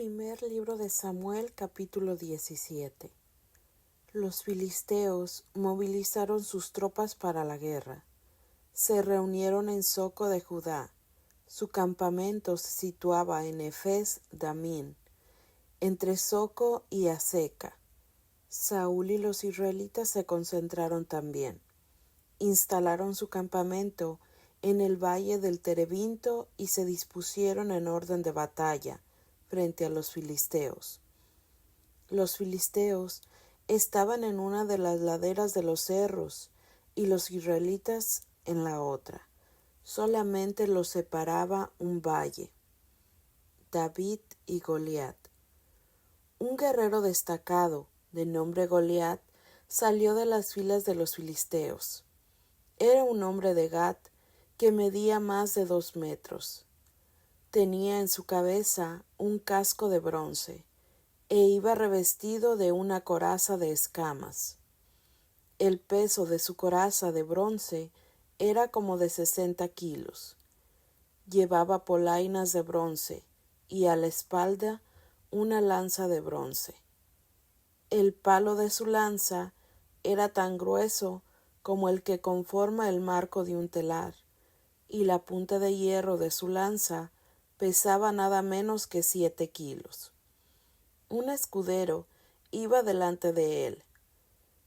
Primer libro de Samuel, capítulo 17. Los filisteos movilizaron sus tropas para la guerra. Se reunieron en Soco de Judá. Su campamento se situaba en Efes Damín, entre Soco y Azeca. Saúl y los israelitas se concentraron también. Instalaron su campamento en el valle del Terebinto y se dispusieron en orden de batalla frente a los filisteos. Los filisteos estaban en una de las laderas de los cerros y los israelitas en la otra. Solamente los separaba un valle. David y Goliat. Un guerrero destacado, de nombre Goliat, salió de las filas de los filisteos. Era un hombre de Gat que medía más de 2 metros. Tenía en su cabeza un casco de bronce e iba revestido de una coraza de escamas. El peso de su coraza de bronce era como de 60 kilos. Llevaba polainas de bronce y a la espalda una lanza de bronce. El palo de su lanza era tan grueso como el que conforma el marco de un telar, y la punta de hierro de su lanza pesaba nada menos que 7 kilos. Un escudero iba delante de él.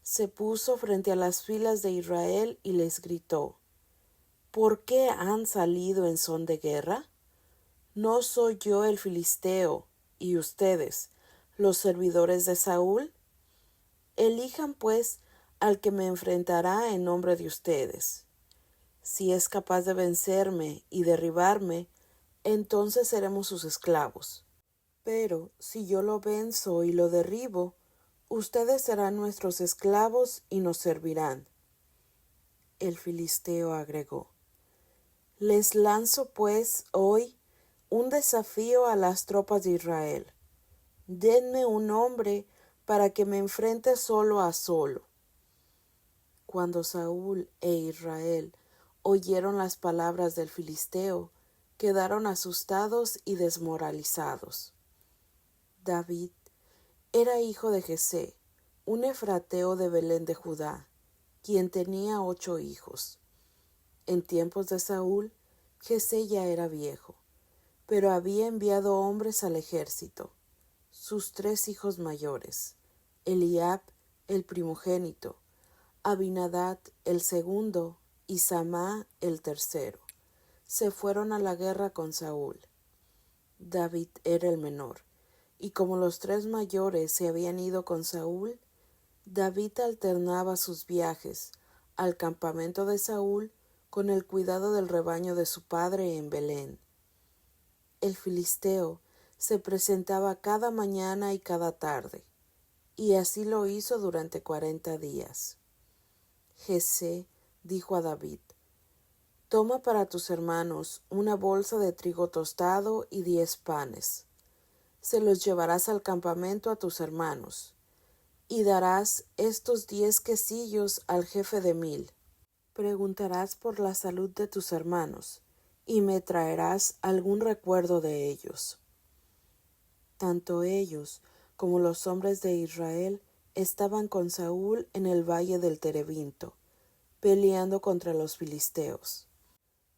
Se puso frente a las filas de Israel y les gritó: ¿Por qué han salido en son de guerra? ¿No soy yo el filisteo, y ustedes, los servidores de Saúl? Elijan, pues, al que me enfrentará en nombre de ustedes. Si es capaz de vencerme y derribarme, entonces seremos sus esclavos. Pero si yo lo venzo y lo derribo, ustedes serán nuestros esclavos y nos servirán. El filisteo agregó: Les lanzo, pues, hoy un desafío a las tropas de Israel. Denme un hombre para que me enfrente solo a solo. Cuando Saúl e Israel oyeron las palabras del filisteo, quedaron asustados y desmoralizados. David era hijo de Jesé, un efrateo de Belén de Judá, quien tenía 8 hijos. En tiempos de Saúl, Jesé ya era viejo, pero había enviado hombres al ejército. Sus 3 hijos mayores, Eliab, el primogénito, Abinadab, el segundo, y Samá, el tercero, se fueron a la guerra con Saúl. David era el menor, y como los 3 mayores se habían ido con Saúl, David alternaba sus viajes al campamento de Saúl con el cuidado del rebaño de su padre en Belén. El filisteo se presentaba cada mañana y cada tarde, y así lo hizo durante 40 días. Jesé dijo a David: Toma para tus hermanos una bolsa de trigo tostado y 10 panes. Se los llevarás al campamento a tus hermanos, y darás estos 10 quesillos al jefe de 1000. Preguntarás por la salud de tus hermanos, y me traerás algún recuerdo de ellos. Tanto ellos como los hombres de Israel estaban con Saúl en el valle del Terebinto, peleando contra los filisteos.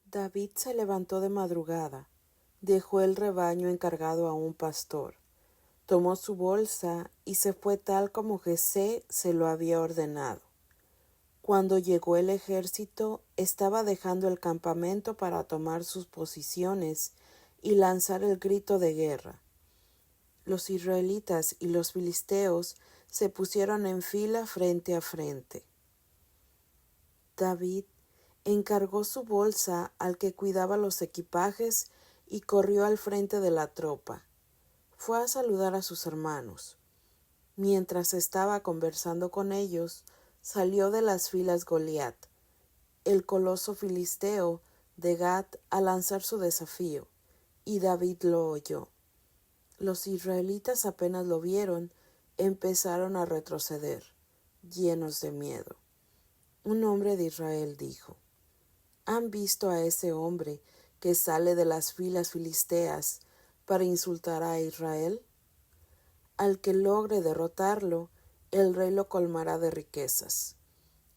David se levantó de madrugada, dejó el rebaño encargado a un pastor, tomó su bolsa y se fue tal como Jesé se lo había ordenado. Cuando llegó el ejército, estaba dejando el campamento para tomar sus posiciones y lanzar el grito de guerra. Los israelitas y los filisteos se pusieron en fila frente a frente. David encargó su bolsa al que cuidaba los equipajes y corrió al frente de la tropa. Fue a saludar a sus hermanos. Mientras estaba conversando con ellos, salió de las filas Goliat, el coloso filisteo de Gat, a lanzar su desafío, y David lo oyó. Los israelitas apenas lo vieron, empezaron a retroceder, llenos de miedo. Un hombre de Israel dijo: ¿Han visto a ese hombre que sale de las filas filisteas para insultar a Israel? Al que logre derrotarlo, el rey lo colmará de riquezas.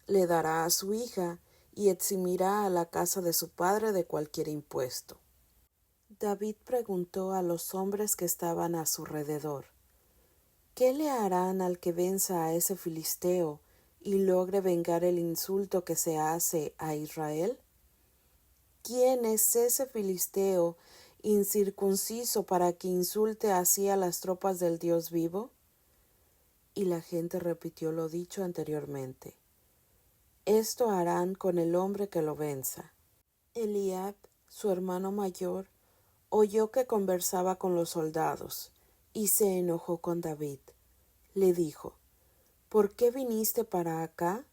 Le dará a su hija y eximirá a la casa de su padre de cualquier impuesto. David preguntó a los hombres que estaban a su alrededor: ¿qué le harán al que venza a ese filisteo y logre vengar el insulto que se hace a Israel? ¿Quién es ese filisteo incircunciso para que insulte así a las tropas del Dios vivo? Y la gente repitió lo dicho anteriormente: esto harán con el hombre que lo venza. Eliab, su hermano mayor, oyó que conversaba con los soldados y se enojó con David. Le dijo: ¿por qué viniste para acá?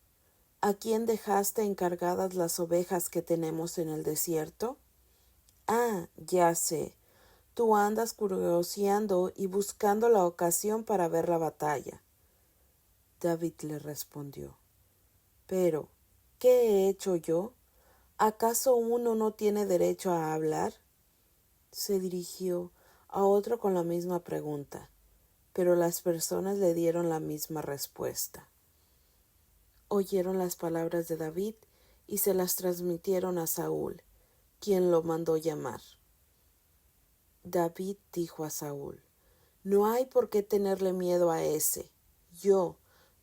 ¿A quién dejaste encargadas las ovejas que tenemos en el desierto? Ah, ya sé, tú andas curioseando y buscando la ocasión para ver la batalla. David le respondió: pero, ¿qué he hecho yo? ¿Acaso uno no tiene derecho a hablar? Se dirigió a otro con la misma pregunta, pero las personas le dieron la misma respuesta. Oyeron las palabras de David y se las transmitieron a Saúl, quien lo mandó llamar. David dijo a Saúl: no hay por qué tenerle miedo a ese. Yo,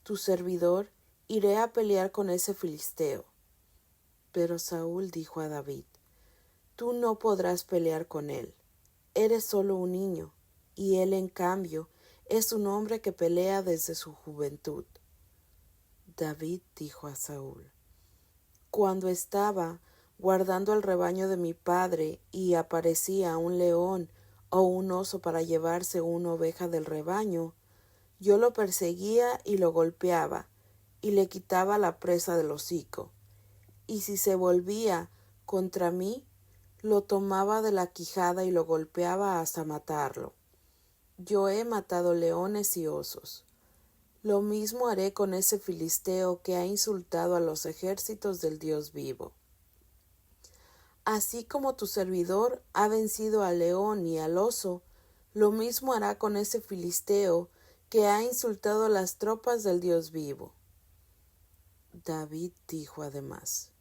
tu servidor, iré a pelear con ese filisteo. Pero Saúl dijo a David: tú no podrás pelear con él. Eres solo un niño, y él, en cambio, es un hombre que pelea desde su juventud. David dijo a Saúl: cuando estaba guardando el rebaño de mi padre y aparecía un león o un oso para llevarse una oveja del rebaño, yo lo perseguía y lo golpeaba y le quitaba la presa del hocico. Y si se volvía contra mí, lo tomaba de la quijada y lo golpeaba hasta matarlo. Yo he matado leones y osos. Lo mismo haré con ese filisteo que ha insultado a los ejércitos del Dios vivo. Así como tu servidor ha vencido al león y al oso, lo mismo hará con ese filisteo que ha insultado a las tropas del Dios vivo. David dijo además: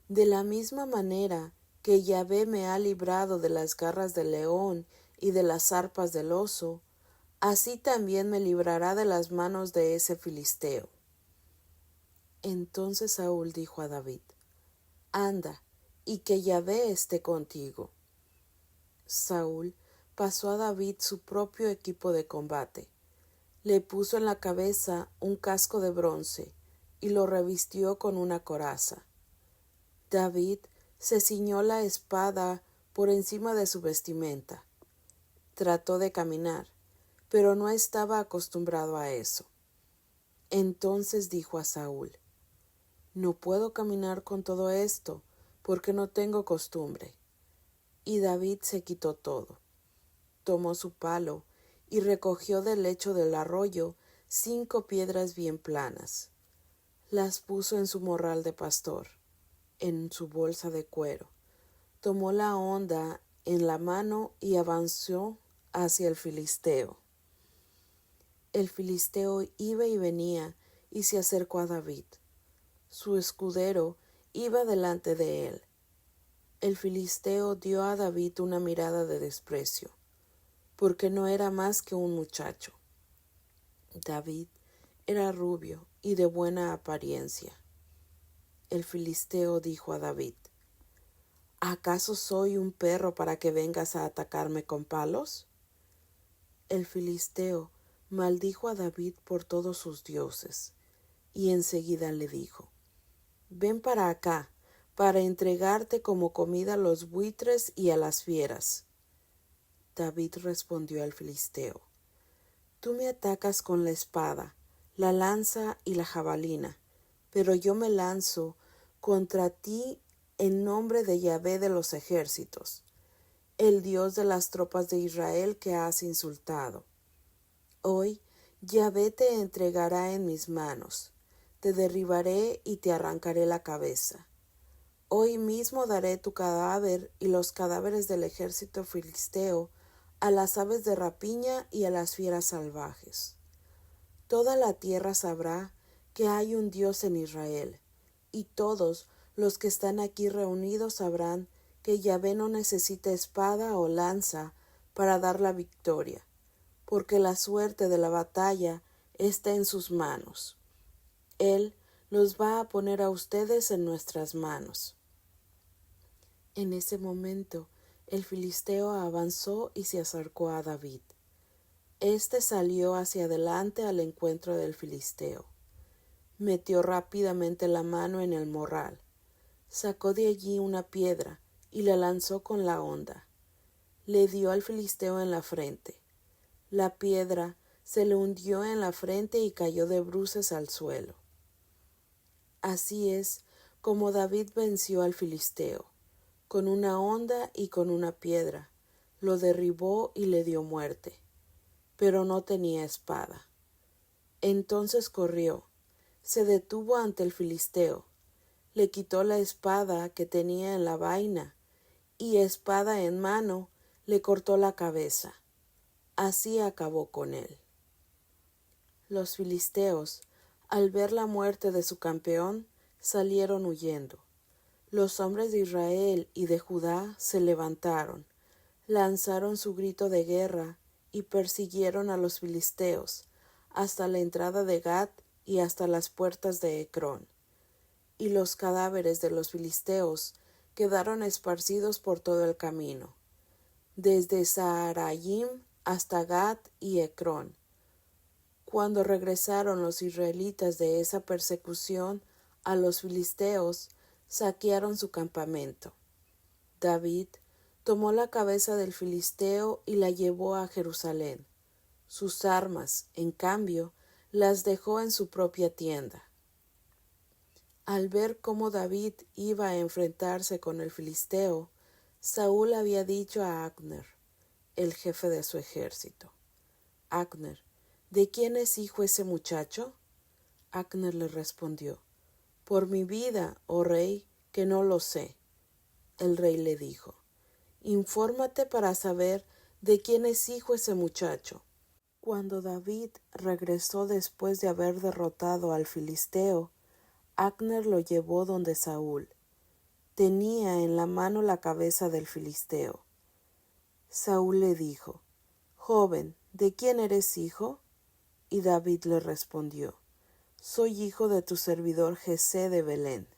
de la misma manera que Yahvé me ha librado de las garras del león y de las zarpas del oso, así también me librará de las manos de ese filisteo. Entonces Saúl dijo a David: anda, y que Yahvé esté contigo. Saúl pasó a David su propio equipo de combate, le puso en la cabeza un casco de bronce y lo revistió con una coraza. David se ciñó la espada por encima de su vestimenta. Trató de caminar, pero no estaba acostumbrado a eso. Entonces dijo a Saúl: no puedo caminar con todo esto, porque no tengo costumbre. Y David se quitó todo. Tomó su palo y recogió del lecho del arroyo 5 piedras bien planas. Las puso en su morral de pastor, en su bolsa de cuero. Tomó la honda en la mano y avanzó hacia el filisteo. El filisteo iba y venía y se acercó a David. Su escudero iba delante de él. El filisteo dio a David una mirada de desprecio, porque no era más que un muchacho. David era rubio y de buena apariencia. El filisteo dijo a David: ¿acaso soy un perro para que vengas a atacarme con palos? El filisteo maldijo a David por todos sus dioses, y enseguida le dijo: ven para acá, para entregarte como comida a los buitres y a las fieras. David respondió al filisteo: tú me atacas con la espada, la lanza y la jabalina, pero yo me lanzo contra ti en nombre de Yahvé de los ejércitos, el Dios de las tropas de Israel que has insultado. Hoy Yahvé te entregará en mis manos, te derribaré y te arrancaré la cabeza. Hoy mismo daré tu cadáver y los cadáveres del ejército filisteo a las aves de rapiña y a las fieras salvajes. Toda la tierra sabrá que hay un Dios en Israel, y todos los que están aquí reunidos sabrán que Yahvé no necesita espada o lanza para dar la victoria, porque la suerte de la batalla está en sus manos. Él los va a poner a ustedes en nuestras manos. En ese momento, el filisteo avanzó y se acercó a David. Este salió hacia adelante al encuentro del filisteo. Metió rápidamente la mano en el morral, sacó de allí una piedra y la lanzó con la honda. Le dio al filisteo en la frente. La piedra se le hundió en la frente y cayó de bruces al suelo. Así es como David venció al filisteo, con una honda y con una piedra. Lo derribó y le dio muerte, pero no tenía espada. Entonces corrió, se detuvo ante el filisteo, le quitó la espada que tenía en la vaina, y espada en mano le cortó la cabeza. Así acabó con él. Los filisteos, al ver la muerte de su campeón, salieron huyendo. Los hombres de Israel y de Judá se levantaron, lanzaron su grito de guerra y persiguieron a los filisteos hasta la entrada de Gat y hasta las puertas de Ecrón. Y los cadáveres de los filisteos quedaron esparcidos por todo el camino, desde Saarayim hasta Gat y Ecrón. Cuando regresaron los israelitas de esa persecución a los filisteos, saquearon su campamento. David tomó la cabeza del filisteo y la llevó a Jerusalén. Sus armas, en cambio, las dejó en su propia tienda. Al ver cómo David iba a enfrentarse con el filisteo, Saúl había dicho a Abner, el jefe de su ejército: Abner, ¿de quién es hijo ese muchacho? Abner le respondió: Por mi vida, oh rey, que no lo sé. El rey le dijo: Infórmate para saber de quién es hijo ese muchacho. Cuando David regresó después de haber derrotado al filisteo, Abner lo llevó donde Saúl. Tenía en la mano la cabeza del filisteo. Saúl le dijo: Joven, ¿de quién eres hijo? Y David le respondió: Soy hijo de tu servidor Jesé de Belén.